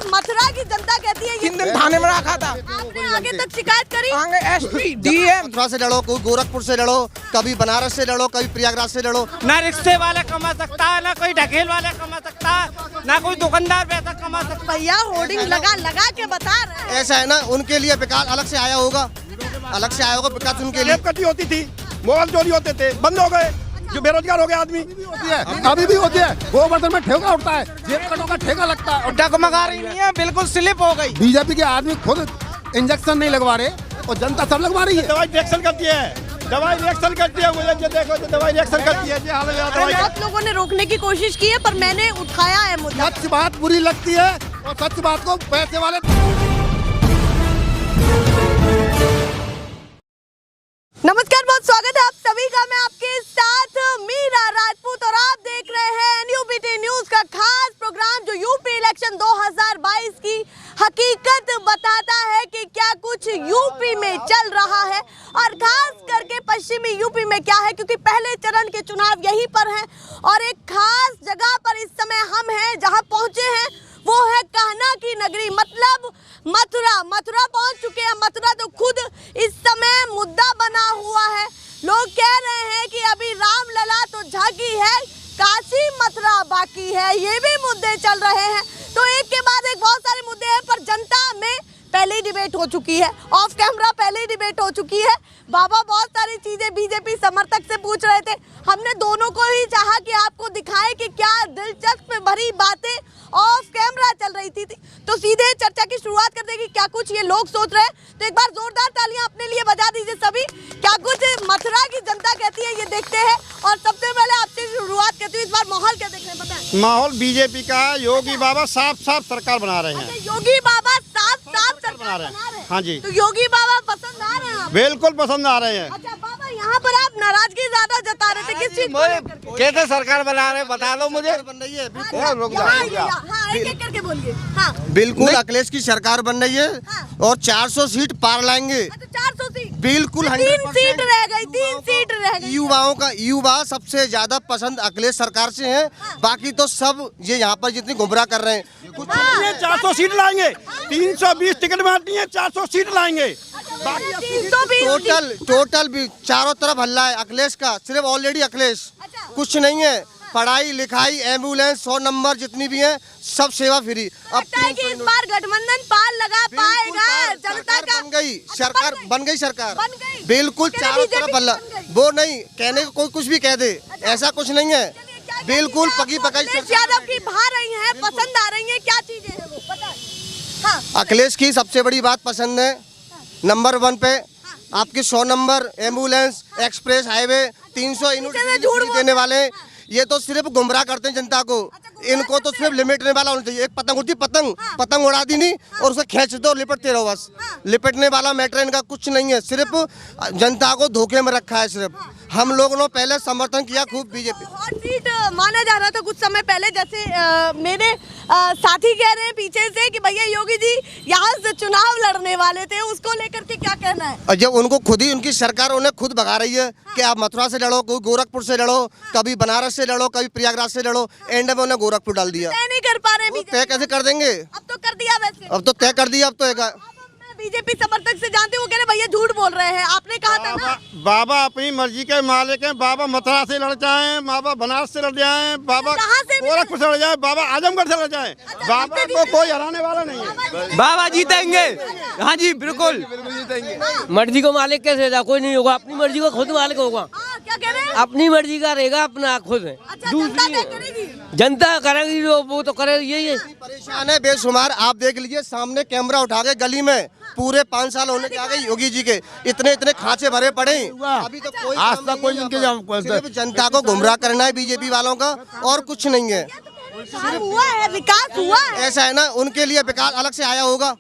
मथुरा की जनता कहती है। किन दिन थाने में रखा था, आपने आगे तक शिकायत करी? आगे एसपी डीएम। मथुरा से लड़ो, कोई गोरखपुर से लड़ो, कभी बनारस से लड़ो, कभी प्रयागराज से लड़ो। ना रिक्शे वाला कमा सकता है, ना कोई ढकेल वाला कमा सकता है, ना कोई दुकानदार पैसा कमा सकता है। भैया होर्डिंग लगा के बता रहे हैं। ऐसा है ना, उनके लिए विकास अलग से आया होगा, अलग से आया होगा विकास उनके लिए। कटी होती थी, मोबाइल चोरी होते थे, बंद हो गए। जो बेरोजगार हो गया आदमी अभी भी होती है। गोवर्धन में ठेका उठता है, जेब कटों का ठेका लगता है। डगमगा रही नहीं है, बिल्कुल स्लिप हो गई। बीजेपी के आदमी खुद इंजेक्शन नहीं लगवा रहे और जनता सब लगवा रही है। दवाई रिएक्शन करती है, दवाई रिएक्शन करती है। मुझे देखो तो दवाई रिएक्शन करती है। बहुत लोगों ने रोकने की कोशिश की है, पर मैंने उठाया है मुद्दा। सच बात बुरी लगती है और सच बात को पैसे वाले। नमस्कार, बहुत स्वागत है आप सभी का। मैं आपके साथ मीरा राजपूत और आप देख रहे हैं एनयूबीटी न्यूज का खास प्रोग्राम, जो यूपी इलेक्शन 2022 की हकीकत बताता है कि क्या कुछ यूपी में चल रहा है और खास करके पश्चिमी यूपी में क्या है, क्योंकि पहले चरण के चुनाव यहीं पर हैं और एक खास जगह पर इस समय हम हैं, जहां पहुंचे हैं वो है कहना की नगरी, मतलब मथुरा पहुंच चुके हैं। मथुरा तो खुद इस समय मुद्दा बना हुआ है। लोग कह रहे हैं कि अभी रामलला तो झांकी है, काशी मथुरा बाकी है। ये भी मुद्दे चल रहे हैं। तो एक के बाद एक बहुत सारे मुद्दे हैं, पर जनता में पहले ही डिबेट हो चुकी है, ऑफ कैमरा पहले ही डिबेट हो चुकी है। बाबा बहुत सारी चीजें बीजेपी समर्थक से पूछ रहे थे। हमने दोनों को ही चाहा कि आपको दिखाएं कि क्या दिलचस्प भरी बातें ऑफ कैमरा चल रही थी। तो सीधे चर्चा की शुरुआत करते हैं कि क्या कुछ ये लोग सोच रहे हैं। तो एक बार जोरदार तालियां अपने लिए बजा दीजिए सभी। क्या कुछ मथुरा की जनता कहती है, ये देखते हैं। और सबसे पहले आपसे शुरुआत करती हूँ, इस बार माहौल क्या देख रहे हैं, बताएं। माहौल बीजेपी का, योगी बाबा साफ सरकार बना रहे हैं। योगी बाबा साफ सरकार बना रहे हैं। हाँ जी, तो योगी बाबा पसंद आ रहे हैं आपको? बिल्कुल पसंद आ रहे हैं। अच्छा बाबा, यहाँ पर आप नाराजगी ज्यादा जता रहे थे, किस चीज को लेकर? कैसे सरकार बना रहे बता दो मुझे। बन रही है, हाँ, एक करके बोलिए। हाँ, बिल्कुल अखिलेश की सरकार बन रही है और 400 सीट पार लाएंगे। 400 सीट बिल्कुल 3 सीट रह गई, 3 सीट रह गई। युवा सबसे ज्यादा पसंद अखिलेश सरकार से है। बाकी तो सब ये यहाँ पर जितनी गुमराह कर रहे हैं, कुछ 400 सीट लाएंगे, 320 टिकट बांटनी है, 400 सीट लाएंगे। 320 टोटल भी चारों तरफ हल्ला है अखिलेश का, सिर्फ ऑलरेडी अखिलेश, कुछ नहीं है। पढ़ाई लिखाई, एम्बुलेंस, 100 नंबर जितनी भी है, सब सेवा फ्री। अब कि इस बार गठबंधन पार लगा पाएगा जनता का? बन गई सरकार, बन गई सरकार, बन गई। बिल्कुल चारों तरफ हल्ला। वो नहीं कहने को कोई कुछ भी कह दे, ऐसा कुछ नहीं है। बिल्कुल पकी पकाई यादव की भा रही है, पसंद आ रही है, क्या चीजें हैं वो बताएं। हाँ, अखिलेश की सबसे बड़ी बात पसंद है, नंबर 1 पे आपके 100 number, ambulance, express highway, 300 unit देने वाले। ये तो सिर्फ गुमराह करते हैं जनता को। इनको तो सिर्फ लिमिटने वाला होना चाहिए। एक पतंग उड़ती, पतंग उड़ा दी नहीं और उसे खींच दो, लिपटते रहो बस। लिपटने वाला मैटर इनका कुछ नहीं है, सिर्फ जनता को धोखे में रखा है। सिर्फ हम लोगों ने पहले समर्थन किया खूब बीजेपी। हॉट सीट माना जा रहा था कुछ समय पहले, जैसे मेरे साथी कह रहे हैं पीछे से कि भैया योगी जी यहाँ से चुनाव लड़ने वाले थे, उसको लेकर के क्या कहना है? और जब उनको खुद ही उनकी सरकार उन्हें खुद भगा रही है कि आप मथुरा से लड़ो, कोई गोरखपुर से लड़ो, कभी बनारस से लड़ो, कभी प्रयागराज से लड़ो, एंड में उन्हें गोरखपुर डाल दिया। तय नहीं कर पा रहे, तय कैसे कर देंगे? अब तो कर दिया वैसे। अब तो तय कर दिया। अब तो बीजेपी समर्थक से जानते हो, कह रहे भैया झूठ बोल रहे हैं, आपने कहा था ना। बाबा अपनी मर्जी के मालिक हैं। बाबा मथुरा से लड़ जाए, बाबा बनारस से लड़ जाए, बाबा गोरखपुर से लड़ जाए, बाबा आजमगढ़ से लड़ जाए, बाबा को कोई हराने वाला नहीं है। बाबा जीतेंगे। हाँ जी, बिल्कुल मर्जी को मालिक कैसे था, कोई नहीं होगा। अपनी मर्जी को खुद मालिक होगा। क्या कह रहे हैं? अपनी मर्जी का रहेगा, अपना खुद है। जनता करेगी, वो तो करे। यही परेशान है बेशुमार। आप देख लीजिए, सामने कैमरा उठा के गली में पूरे 5 साल होने के आ गए योगी जी के, इतने खांचे भरे पड़े, अभी तो कोई आज तक कोई सिर्फ जनता को गुमराह करना है बीजेपी वालों का, और कुछ नहीं है। हुआ है, विकास हुआ है। ऐसा है ना, उनके लिए विकास अलग से आया होगा,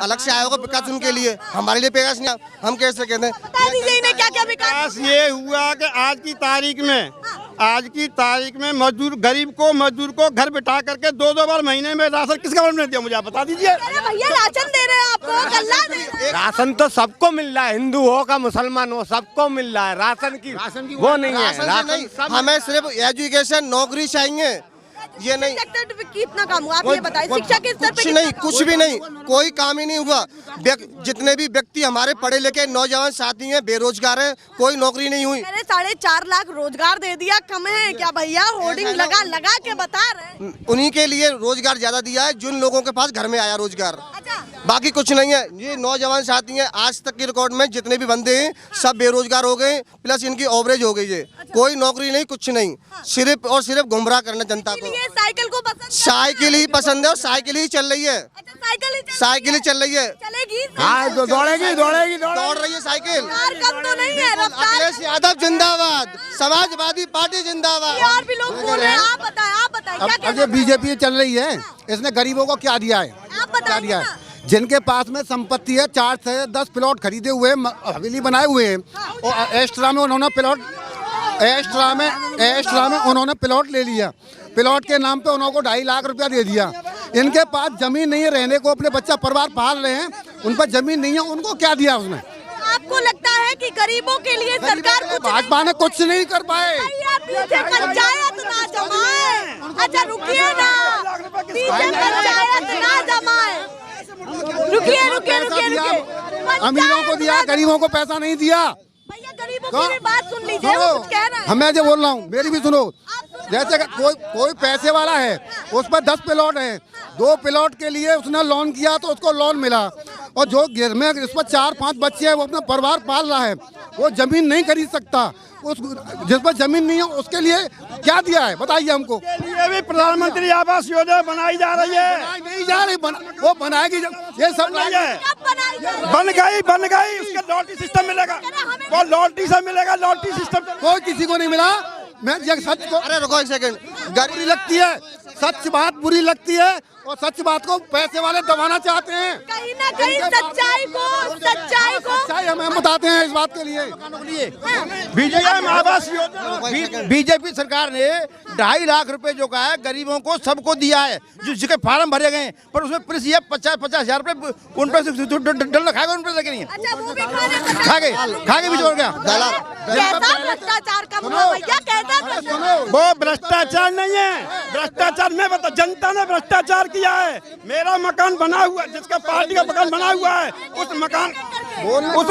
अलग से आया होगा विकास उनके लिए। हमारे लिए विकास नहीं, हम कैसे कहते हैं? बता दीजिए इन्हें क्या क्या विकास। ये हुआ कि आज की तारीख में मजदूर, गरीब को, मजदूर को घर बिठा करके 2-2 बार महीने में राशन किस गवर्नमेंट ने दिया, मुझे आप बता दीजिए। भैया राशन दे रहे हैं आपको, गल्ला दे रहे हैं। राशन तो सबको मिल रहा है, हिंदू हो का मुसलमान हो, सबको मिल रहा है। राशन की वो नहीं है। हमें सिर्फ एजुकेशन, नौकरी चाहिए। ये नहीं सेक्टर पे कितना काम हुआ आप ये बताइए, शिक्षा के स्तर पे कुछ कितना नहीं, काम कुछ हुआ? भी नहीं, कोई काम ही नहीं हुआ। जितने भी व्यक्ति हमारे पढ़े लिखे नौजवान साथी हैं बेरोजगार हैं, कोई नौकरी नहीं हुई। मैंने 4.5 लाख रोजगार दे दिया, कम है क्या भैया? होर्डिंग लगा के बता रहे हैं। उन्हीं के लिए रोजगार ज्यादा दिया है जिन लोगों के पास घर में आया रोजगार, अच्छा, बाकी कुछ नहीं है। ये नौजवान साथी हैं, आज तक के रिकॉर्ड में जितने भी बंदे हैं सब बेरोजगार हो गए, प्लस इनकी ओवरेज हो गई है। कोई नौकरी नहीं, कुछ नहीं, सिर्फ और सिर्फ गुमराह करना जनता को। ये साइकिल को पसंद है? साइकिल ही पसंद है और साइकिल ही चल रही है, अच्छा, साइकिल ही चल रही है। चलेगी? हाँ तो दौड़ेगी दौड़ेगी दौड़ रही है साइकिल। रफ्तार कम तो नहीं है? रफ्तार अखिलेश यादव जिंदाबाद, समाजवादी पार्टी जिंदाबाद। ये और भी लोग बोल रहे हैं, आप बताएं क्या अब कहना ये बीजेपी चल रही है, इसने गरीबों को क्या दिया है? आप क्या बताइए दिया ना। है? जिनके पास में संपत्ति है, 4 से 10 प्लॉट खरीदे हुए हैं, हवेली बनाए हुए हैं, और एक्स्ट्रा में उन्होंने प्लॉट ले लिया। प्लॉट के नाम पे उन्होंने 2.5 लाख रुपया दे दिया। इनके पास जमीन नहीं है रहने को, अपने बच्चा परिवार पाल रहे हैं, उन पर जमीन नहीं है, उनको क्या दिया उसने? आपको लगता है कि गरीबों के लिए सरकार कुछ भाजपा ने कुछ नहीं कर पाए। पीछे पंचायत ना जमाए? अच्छा रुकिए ना, पीछे पंचायत ना जमाए, रुकिए। अमीरों को दिया, गरीबों को पैसा नहीं दिया। भैया गरीबों की भी बात सुन लीजिए, वो कुछ कह रहे हैं। मैं जो बोल रहा हूँ मेरी भी सुनो। जैसे कोई पैसे वाला है, उस पर 10 प्लॉट है, 2 प्लॉट के लिए उसने लोन किया तो उसको लोन मिला, और जो घर में इस पर 4-5 बच्चे हैं, वो अपना परिवार पाल रहा है, वो जमीन नहीं खरीद सकता। उस जिस पर जमीन नहीं है उसके लिए क्या दिया है बताइए हमको। ये भी प्रधानमंत्री आवास योजना बनाई जा रही है, नहीं जा रही, वो बनाएगी। ये सब नहीं है, कब बनाई? बन गई। उसका लॉटरी सिस्टम मिलेगा, वो लॉटरी से मिलेगा, लॉटरी सिस्टम। कोई किसी को नहीं मिला। मैं ये सच को, अरे रुको एक सेकंड, बुरी लगती है, सच बात बुरी लगती है, और सच बात को पैसे वाले दबाना चाहते हैं। कहीं ना कहीं सच्चाई को हम बताते हैं इस बात के लिए। बीजेपी आवास योजना, बीजेपी सरकार ने 2.5 लाख रुपए जो का है गरीबों को सबको दिया है, जिसके फार्म भरे गए, पर उसमें प्रेस ये 50 हजार रुपए उन पर डल खाएगा, उन पर लगे नहीं है, अच्छा वो भी खा के भी जोड़ गया। कैसा भ्रष्टाचार कम हुआ भैया? कैसा? वो भ्रष्टाचार नहीं है, भ्रष्टाचार मैं बता, जनता ने भ्रष्टाचार किया है। मेरा मकान बना हुआ, जिसका पार्टी का मकान बना हुआ है, उस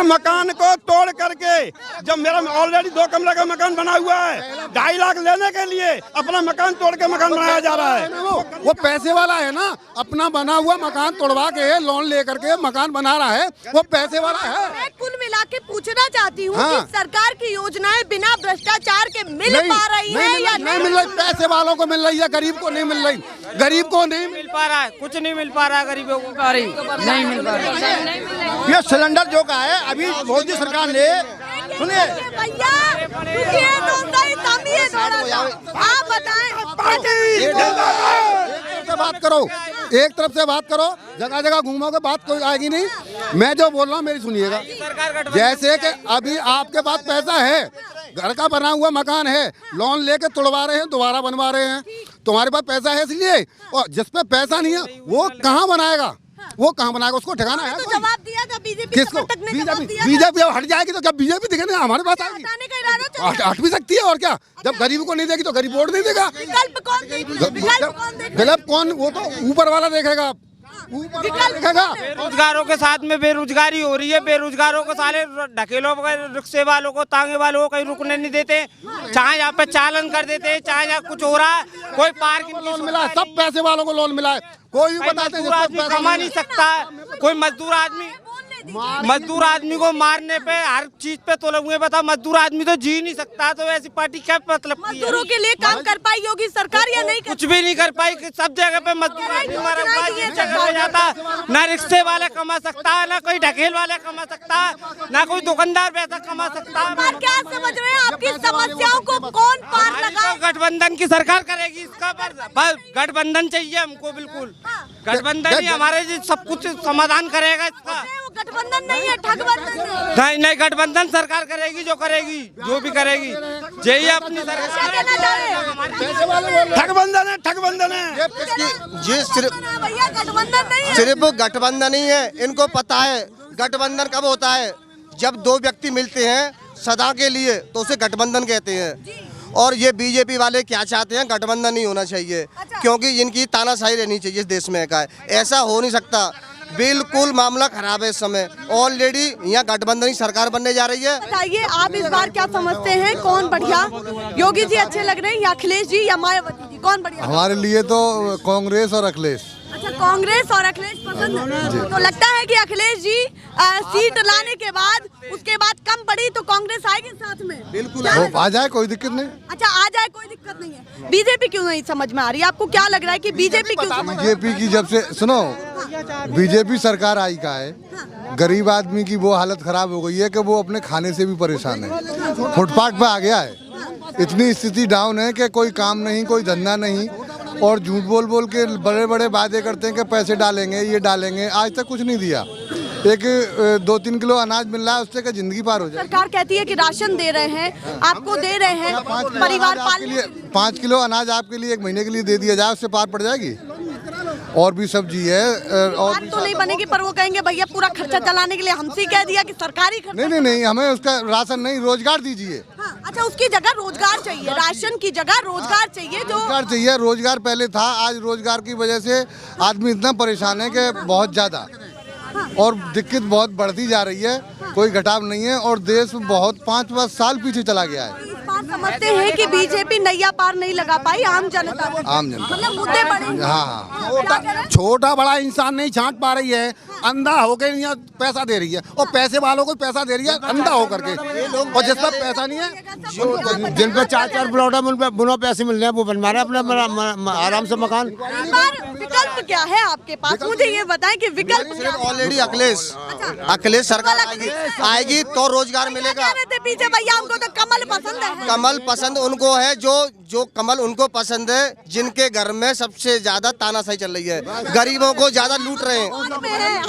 मकान को तोड़ करके, जब मेरा ऑलरेडी 2 कमरे का मकान बना हुआ है, 2.5 लाख लेने के लिए अपना मकान तोड़ के मकान बनाया जा रहा है। वो पैसे वाला है ना, अपना बना हुआ मकान तोड़वा के लोन लेकर के मकान बना रहा है, वो पैसे वाला है। मैं कुल मिला के पूछना चाहती हूँ हाँ। कि सरकार की योजनाएं बिना भ्रष्टाचार के मिल पा रही है या नहीं मिल रही? पैसे वालों को मिल रही है, गरीब को नहीं मिल रही। गरीब को नहीं मिल पा रहा है, कुछ नहीं मिल पा रहा है गरीबों को, नहीं मिल पा रहा। ये सिलेंडर जो का है अभी मोदी सरकार ने, सुनिए भैया रुकिए तो सही, थमिए थोड़ा सा, आप बताएं। बात करो, एक तरफ से बात करो, जगह जगह घूमोगे बात कोई आएगी नहीं। मैं जो बोल रहा हूँ मेरी सुनिएगा। जैसे कि अभी आपके पास पैसा है, घर का बना हुआ मकान है, लोन लेके तोड़वा रहे हैं, दोबारा बनवा रहे हैं, तुम्हारे पास पैसा है इसलिए, और जिस पे पैसा नहीं है वो कहाँ बनाएगा? वो कहाँ बनाएगा? उसको ठिकाना है? तो जवाब दिया था बीजेपी किसको? समर्थक ने जवाब दिया था। बीजेपी हट जाएगी तो जब बीजेपी दिखेगा हमारे पास आएगी, हटाने का इरादा चल रहा है। हट भी सकती है, और क्या? जब गरीब को नहीं देगी तो गरीब वोट नहीं देगा। विकल्प कौन देगा? विकल्प कौन? वो तो ऊपर वाला देखेगा, ऊपर वाला देखेगा। बेरोजगारों के साथ में बेरोजगारी हो रही है, बेरोजगारों को साले ढकेलो, रिक्शे वालों को, तांगे वालों को कहीं रुकने नहीं देते, चाहे यहाँ पे चालन कर देते, चाहे यहाँ कुछ हो रहा है, कोई पार्किंग लोन मिला है, सब पैसे वालों को लोन मिला है। कोई भी बताते हैं मजदूर आदमी कमा नहीं सकता, कोई मजदूर आदमी को मारने पे, हर चीज पे तो लगे बता, मजदूर आदमी तो जी नहीं सकता, तो ऐसी पार्टी क्या मतलब की है? मजदूरों के लिए काम कर पाई योगी सरकार या नहीं कर? कुछ भी नहीं कर पाई, सब जगह पे मजदूर आदमी मारा हुआ है, जिस जगह पे जाता, ना रिक्शे वाले कमा सकता, ना कोई ढकेल वाले कमा सकता, ना कोई दुकानदार पैसा कमा सकता। सरकार क्या समझ रहे हैं? आपकी समस्याओं को कौन पार लगाए? गठबंधन की सरकार करेगी इसका, बस गठबंधन चाहिए हमको, बिल्कुल गठबंधन ही हमारे सब कुछ समाधान करेगा इसका। वो गठबंधन नहीं है, ठगबंधन। नहीं, गठबंधन सरकार करेगी, जो करेगी, जो भी करेगी, यही अपनी सरकार। ठगबंधन है, ठगबंधन है। ये भैया गठबंधन नहीं है। सिर्फ गठबंधन ही है, इनको पता है गठबंधन कब होता है, जब 2 व्यक्ति मिलते हैं सदा के लिए तो उसे गठबंधन कहते हैं, और ये बीजेपी वाले क्या चाहते हैं, गठबंधन नहीं होना चाहिए, क्योंकि इनकी तानाशाही रहनी चाहिए इस देश में। का है ऐसा हो नहीं सकता, बिल्कुल मामला खराब है इस समय। ऑलरेडी यहाँ गठबंधन की सरकार बनने जा रही है। बताइए आप इस बार क्या समझते हैं, कौन बढ़िया? योगी जी अच्छे लग रहे हैं या अखिलेश जी या मायावती जी, कौन बढ़िया? हमारे लिए तो कांग्रेस और अखिलेश। अच्छा, कांग्रेस और अखिलेश पसंद है। तो लगता है कि अखिलेश जी सीट लाने के बाद उसके बाद कम पड़ी तो कांग्रेस आएगी साथ में? बिल्कुल आ जाए, कोई दिक्कत नहीं। अच्छा, आ जाए, कोई दिक्कत नहीं है। बीजेपी क्यों नहीं समझ में आ रही? आपको क्या लग रहा है कि बीजेपी क्यों? बीजेपी की जब से सुनो, बीजेपी सरकार आई का है, गरीब आदमी की वो हालत खराब हो गई है कि वो अपने खाने से भी परेशान है, फुटपाथ पे आ गया है। इतनी स्थिति डाउन है कि कोई काम नहीं, कोई धंधा नहीं, और झूठ बोल बोल के बड़े बड़े वादे करते हैं कि पैसे डालेंगे, ये डालेंगे, आज तक कुछ नहीं दिया। एक 2-3 किलो अनाज मिल रहा है, उससे क्या जिंदगी पार हो जाए। सरकार कहती है कि राशन दे रहे हैं, आपको दे रहे हैं, परिवार पालने। 5 किलो अनाज आपके लिए 1 महीने के लिए दे दिया जाए, उससे पार पड़ जाएगी। और भी सब्जी है, और बात तो नहीं बनेगी, पर वो कहेंगे भैया पूरा खर्चा चलाने के लिए हमसे कह दिया कि सरकारी खर्चा। नहीं, हमें उसका राशन नहीं, रोजगार दीजिए। हाँ, अच्छा, उसकी जगह रोजगार चाहिए, राशन की जगह रोजगार चाहिए। जो रोजगार चाहिए, रोजगार पहले था, आज रोजगार की वजह से आदमी इतना परेशान है कि बहुत ज्यादा, और दिक्कत बहुत बढ़ती जा रही है, कोई घटाव नहीं है, और देश बहुत 5 साल पीछे चला गया है। इस बार समझते हैं कि बीजेपी नैया पार नहीं लगा पाई आम जनता को। मतलब मुद्दे बड़े। हाँ, छोटा बड़ा इंसान नहीं छांट पा रही है, अंधा होकर यहाँ पैसा दे रही है, और पैसे वालों को पैसा दे रही है अंधा होकर के, और जिस पर पैसा नहीं है, जिन पे 4-4 प्लॉट है, उन पे बिना पैसे मिल रहे हैं, वो बनवा रहे हैं अपना आराम से मकान। इस बार विकल्प क्या है आपके पास, मुझे ये बताएं कि विकल्प क्या है? ऑलरेडी अखिलेश सरकार आएगी तो रोजगार मिलेगा। पीछे भैया हमको तो कमल पसंद है। कमल पसंद उनको है जो कमल उनको पसंद है, जिनके घर में सबसे ज्यादा तानाशाही चल रही है, गरीबों को ज्यादा लूट रहे हैं,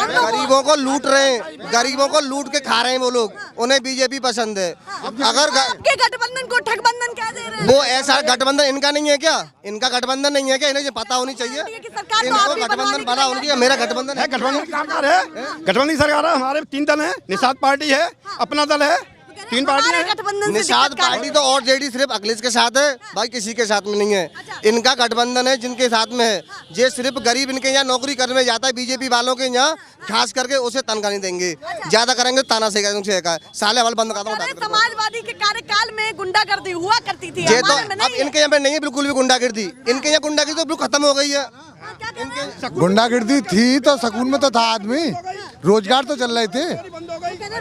गरीबों को लूट रहे हैं, गरीबों को लूट के खा रहे हैं वो लोग, उन्हें बीजेपी पसंद है। अगर आपके गठबंधन को ठगबंधन कह दे रहे हैं। वो ऐसा गठबंधन इनका नहीं है क्या? इनका गठबंधन नहीं है क्या? इन्हें ये पता होनी चाहिए, इनको गठबंधन बना होनी चाहिए। मेरा गठबंधन है, गठबंधन सरकार है, गठबंधन सरकार है। हमारे 3 दल है, निषाद पार्टी है, अपना दल है, 3 पार्टी है। गठबंधन से निषाद दिक्कत क्या है? पार्टी तो और जेडी सिर्फ अखिलेश के साथ है, भाई किसी के साथ में नहीं है। इनका गठबंधन है जिनके साथ में है, ये सिर्फ गरीब इनके यहाँ नौकरी करने जाता है, बीजेपी वालों के यहाँ खास करके उसे तनख्वाह नहीं देंगे, ज्यादा करेंगे तानाशाही का साले वाल बंद कर दो। समाजवादी के कार्यकाल में गुंडागर्दी हुआ करती थी, ये तो हमारे में अब नहीं है। इनके यहाँ पे नहीं है बिल्कुल भी गुंडागर्दी, इनके यहाँ गुंडागर्दी तो बिल्कुल खत्म हो गई है। गुंडागिर्दी थी तो सकून में तो था आदमी, रोजगार तो चल रहे थे।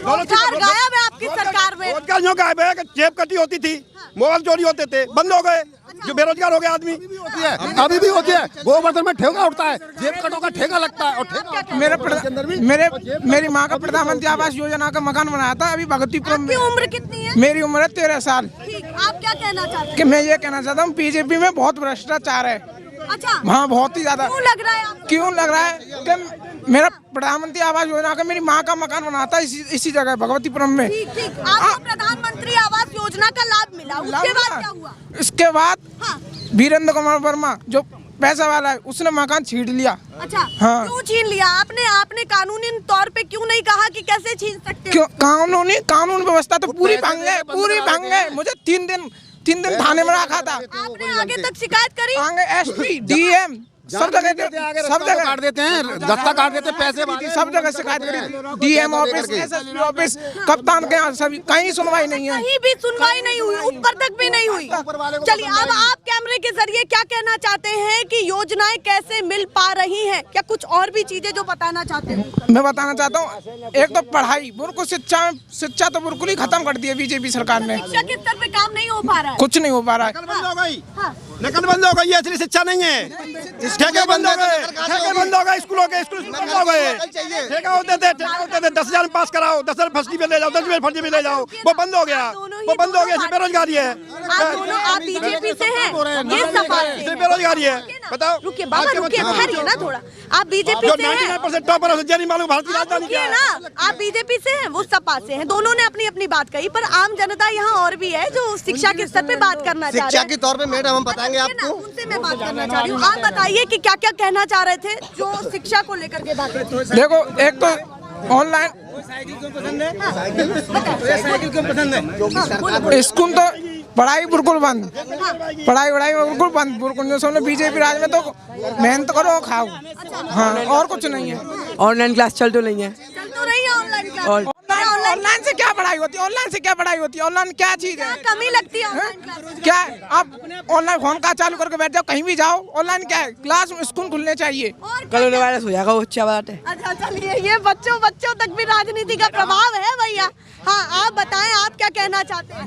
रोजगार गायब है आपकी सरकार में। रोजगार जो गायब है, जेब कटी होती थी, मोबाइल चोरी होते थे, बंद हो गए, जो बेरोजगार हो गए आदमी। अभी भी होती है, गोवर्धन में ठेका उठता है, जेब कटों का ठेका लगता है, और मेरी माँ का प्रधानमंत्री आवास योजना का मकान बनाया था अभी भगवतीपुर में। आपकी उम्र कितनी है? मेरी उम्र है 13 साल। ठीक, आप क्या कहना चाहते हैं? कि मैं ये कहना चाहता हूँ बीजेपी में बहुत भ्रष्टाचार है। अच्छा, हाँ, बहुत ही ज्यादा। क्यों लग रहा है आपको? क्यों लग रहा है कि मेरा प्रधानमंत्री आवास योजना का मेरी माँ का मकान बना था इसी जगह भगवतीपुरम में। ठीक, आपको प्रधानमंत्री आवास योजना का लाभ मिला, उसके बाद क्या हुआ? इसके बाद हाँ। वीरेंद्र कुमार वर्मा जो पैसा वाला है, उसने मकान छीन लिया। अच्छा, हाँ। क्यों छीन लिया? आपने कानूनी तौर पे क्यों नहीं कहा कि कैसे छीन सकते हो? क्यों? कानून व्यवस्था तो पूरी भंग है। मुझे 3 दिन थाने में रखा था। आपने आगे तक शिकायत करी? आगे एसपी, डीएम सब जगह काट देते हैं, दस्ता काट देते हैं, पैसे सब जगह शिकायत करी, डीएम ऑफिस, एसएसपी ऑफिस, कप्तान के यहाँ सभी, कहीं सुनवाई नहीं है, कहीं भी सुनवाई नहीं हुई, ऊपर तक भी नहीं हुई। चलिए, अब आप कैमरे के जरिए क्या कहना चाहते हैं कि योजनाएं कैसे मिल पा रही हैं? क्या कुछ और भी चीजें जो बताना चाहते हैं? मैं बताना चाहता हूँ, एक तो पढ़ाई, बिल्कुल शिक्षा तो बिल्कुल ही खत्म कर दी है बीजेपी सरकार ने। शिक्षा के स्तर पे काम नहीं हो पा रहा है, कुछ नहीं हो पा रहा है। बंद हो गई, नकल बंद हो गई, ये असली शिक्षा नहीं है। ठेके बंद हो गए, स्कूलों के स्कूल बंद हो गए, ठेका होते थे 10,000 में पास कराओ, 10,000 फर्जी में ले जाओ, 10,000 फर्जी में ले जाओ, वो बंद हो गया, बेरोजगारी है। आप बीजेपी से हैं, ये सवाल है। बेरोजगारी है, बताओ। रुकिए बाबा, रुकिए, ठहरिए ना थोड़ा। आप बीजेपी से हैं, 99% टॉपर है, जानी मालूम भारतीय राजधानी रुकिए ना, आप बीजेपी से हैं, वो सपा से हैं, दोनों ने अपनी अपनी बात कही, पर आम जनता यहाँ और भी है जो शिक्षा के स्तर पे बात करना चाह रहे हैं। शिक्षा के तौर पे मैडम हम बताएंगे आपको, उनसे मैं बात करना चाह रही हूँ। आप बताइए कि क्या क्या कहना चाह रहे थे जो शिक्षा को लेकर के बात थी। देखो, एक तो ऑनलाइन स्कूल तो पढ़ाई बिल्कुल बंद, पढ़ाई बिल्कुल बंद, बिल्कुल बीजेपी राज में तो मेहनत करो खाओ, हाँ और कुछ नहीं है। ऑनलाइन क्लास चल तो नहीं है, चल तो रही है ऑनलाइन क्लास। ऑनलाइन से क्या पढ़ाई होती है? ऑनलाइन से क्या पढ़ाई होती है? ऑनलाइन क्या चीज है? कमी लगती है ऑनलाइन क्लास। क्या आप ऑनलाइन फोन का चालू करके बैठ जाओ, कहीं भी जाओ, ऑनलाइन क्या है? क्लास स्कूल खुलने चाहिए। कोरोना वायरस हो जाएगा, वो अच्छा बात है। अच्छा चलिए, ये बच्चों तक भी राजनीति का प्रभाव है भैया। हाँ आप बताएं, आप क्या कहना चाहते हैं?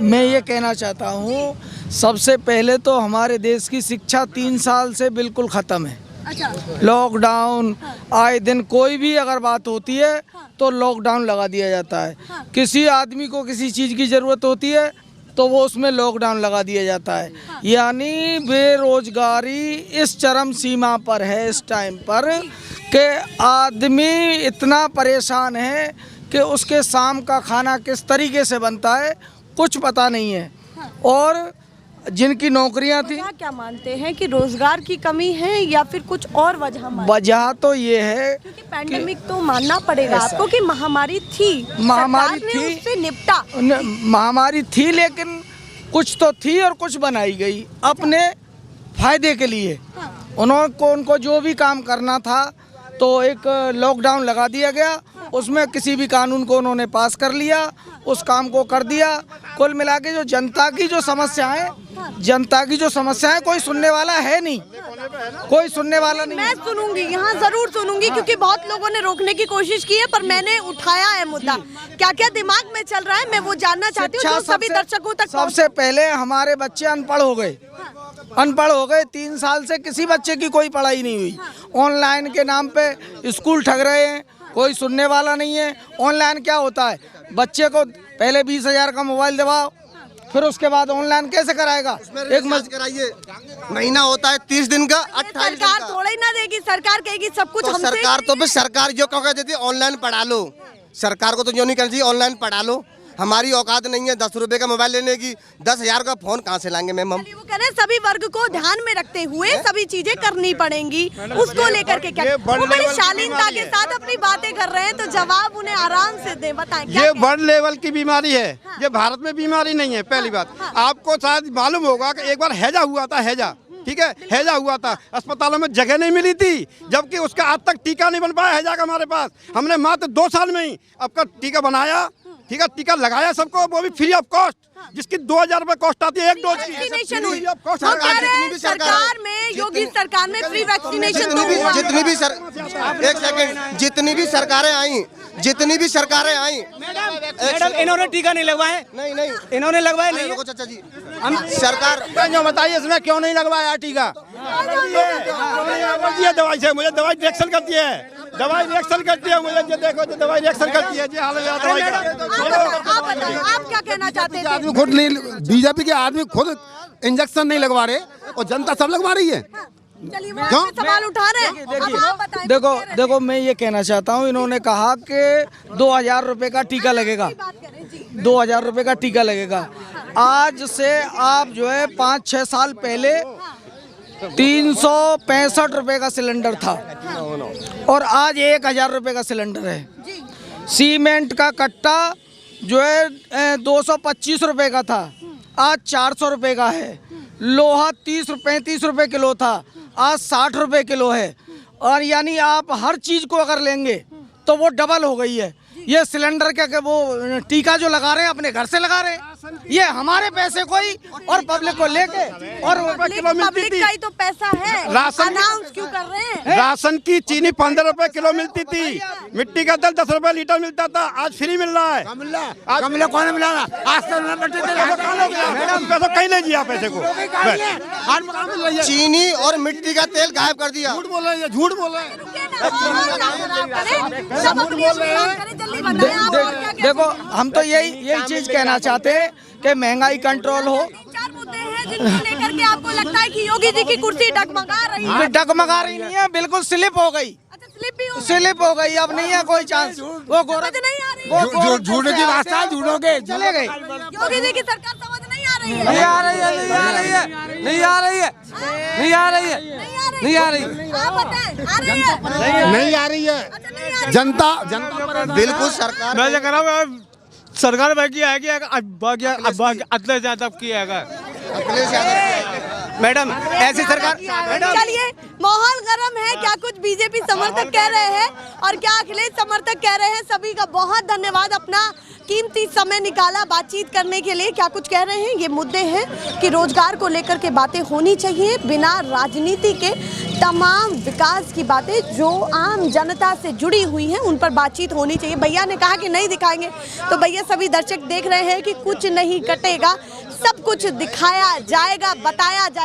मैं ये कहना चाहता हूँ, सबसे पहले तो हमारे देश की शिक्षा 3 साल से बिल्कुल ख़त्म है। अच्छा, लॉकडाउन, आए दिन कोई भी अगर बात होती है तो लॉकडाउन लगा दिया जाता है। किसी आदमी को किसी चीज़ की ज़रूरत होती है तो वो उसमें लॉकडाउन लगा दिया जाता है। यानी बेरोजगारी इस चरम सीमा पर है इस टाइम पर कि आदमी इतना परेशान है कि उसके शाम का खाना किस तरीके से बनता है कुछ पता नहीं है। और जिनकी नौकरियां थी, क्या मानते हैं कि रोजगार की कमी है या फिर कुछ और वजह तो ये है क्योंकि पैंडेमिक तो मानना पड़ेगा आपको कि महामारी थी, महामारी सरकार ने थी, उससे निपटा। महामारी थी लेकिन कुछ तो थी और कुछ बनाई गई अपने फायदे के लिए। उनको जो भी काम करना था तो एक लॉकडाउन लगा दिया गया, उसमें किसी भी कानून को उन्होंने पास कर लिया, उस काम को कर दिया। कुल मिला के जो जनता की जो समस्याएं कोई सुनने वाला है नहीं, कोई सुनने वाला नहीं। मैं सुनूंगी, यहाँ जरूर सुनूंगी क्योंकि बहुत लोगों ने रोकने की कोशिश की है, पर मैंने उठाया है मुद्दा। क्या क्या दिमाग में चल रहा है मैं वो जानना चाहती हूँ, जो सभी दर्शकों तक। सबसे पहले हमारे बच्चे अनपढ़ हो गए। 3 साल से किसी बच्चे की कोई पढ़ाई नहीं हुई। ऑनलाइन के नाम पे स्कूल ठग रहे हैं, कोई सुनने वाला नहीं है। ऑनलाइन क्या होता है? बच्चे को पहले 20,000 का मोबाइल दिलाओ, फिर उसके बाद ऑनलाइन कैसे कराएगा? एक मत कराइए, महीना होता है 30 दिन का, 28 दिन सरकार का। थोड़ा ही ना देगी, सरकार कहेगी सब कुछ तो हमसे। सरकार तो भी सरकार जो कह देती है ऑनलाइन पढ़ा लो, सरकार को तो जो नहीं करना चाहिए ऑनलाइन पढ़ा लो। हमारी औकात नहीं है 10 रुपए का मोबाइल लेने की, 10,000 का फोन कहाँ से लाएंगे मैम हम? वो कह रहे हैं सभी वर्ग को ध्यान में रखते हुए सभी चीजें करनी पड़ेंगी, उसको लेकर के क्या वो बड़ी शालीनता के साथ अपनी बातें कर रहे हैं, तो जवाब उन्हें आराम से दें। बताएं ये बड़ लेवल की बीमारी है, ये भारत में बीमारी नहीं है। पहली बात आपको शायद मालूम होगा कि एक बार हैजा हुआ था, हैजा, ठीक है, हैजा हुआ था, अस्पतालों में जगह नहीं मिली थी, जबकि उसका आज तक टीका नहीं बन पाया हैजा का हमारे पास। हमने मात्र 2 साल में ही आपका टीका बनाया, ठीक है, टीका लगाया सबको, वो भी फ्री ऑफ कॉस्ट, जिसकी 2,000 रुपए कॉस्ट आती है एक डोज की। सरकार में, योगी सरकार में फ्री वैक्सीनेशन जितनी भी सरकारें आई, मैडम इन्होंने टीका नहीं लगवाए। नहीं इन्होंने लगवाए नहीं। चाचा जी, हम सरकार जो बताइए इसमें क्यों नहीं लगवाया टीका? ये दवाई से मुझे दवाई रिएक्शन करती है, मुझे जो देखो जो दवाई रिएक्शन करती है जी। हाल दवाई का आप क्या कहना चाहते थे? आदमी खुद नहीं, बीजेपी के आदमी खुद इंजेक्शन नहीं लगवा रहे और जनता सब लगवा रही है। चलिए वो आपसे सवाल उठा रहे हैं, अब आप बताएं। देखो मैं ये कहना चाहता हूँ, इन्होंने कहा कि 2,000 रुपए का टीका लगेगा, 2,000 रुपए का टीका लगेगा। आज से आप जो है 5-6 साल पहले 365 रुपए का सिलेंडर था और आज 1,000 रुपए का सिलेंडर है। सीमेंट का कट्टा जो है 225 रुपए का था, आज 400 रुपए का है। लोहा 30-35 रुपए किलो था, आज 60 रुपए किलो है। और यानी आप हर चीज को अगर लेंगे तो वो डबल हो गई है। ये सिलेंडर क्या वो टीका जो लगा रहे हैं अपने घर से लगा रहे हैं, ये हमारे पैसे कोई और पब्लिक को लेके और पब्लिक का ही तो पैसा है, राशन अनाउंस क्यों कर रहे हैं? राशन की चीनी 15 रुपए किलो मिलती थी, मिट्टी का तेल 10 रुपए लीटर मिलता था, आज फ्री मिल रहा है। कौन मिला? आज तो कहीं नहीं दिया पैसे को। चीनी और मिट्टी का तेल गायब कर दिया। झूठ बोल रहे हैं। देखो हम तो यही चीज कहना चाहते हैं कि महंगाई कंट्रोल हो। 4 मुद्दे हैं जिनको लेकर के आपको लगता है कि योगी जी की कुर्सी डगमगा रही है? डगमगा रही नहीं है, बिल्कुल स्लिप हो गई। अच्छा स्लिप हो गई, अब नहीं है कोई चांस। वो गोरख नहीं आ रही, झूठे की रास्ता झूठोगे चले गए। योगी जी की सरकार समझ नहीं आ रही है। नहीं आ रही है, नहीं आ रही है, नहीं आ रही है, नहीं आ रही है, नहीं आ रही है। आप बताएं, आ रही है? नहीं आ रही है। जनता बिल्कुल सरकार मैं कह रहा हूँ सरकार बाकी आएगी अगले ज्यादा किएगा मैडम, ऐसी सरकार। चलिए, माहौल गर्म है। क्या कुछ बीजेपी समर्थक कह रहे हैं और क्या अखिलेश समर्थक कह रहे हैं। सभी का बहुत धन्यवाद, अपना कीमती समय निकाला बातचीत करने के लिए। क्या कुछ कह रहे हैं, ये मुद्दे हैं कि रोजगार को लेकर के बातें होनी चाहिए, बिना राजनीति के तमाम विकास की बातें जो आम जनता से जुड़ी हुई हैं उन पर बातचीत होनी चाहिए। भैया ने कहा कि नहीं दिखाएंगे, तो भैया सभी दर्शक देख रहे हैं कि कुछ नहीं कटेगा, सब कुछ दिखाया जाएगा, बताया जाएगा।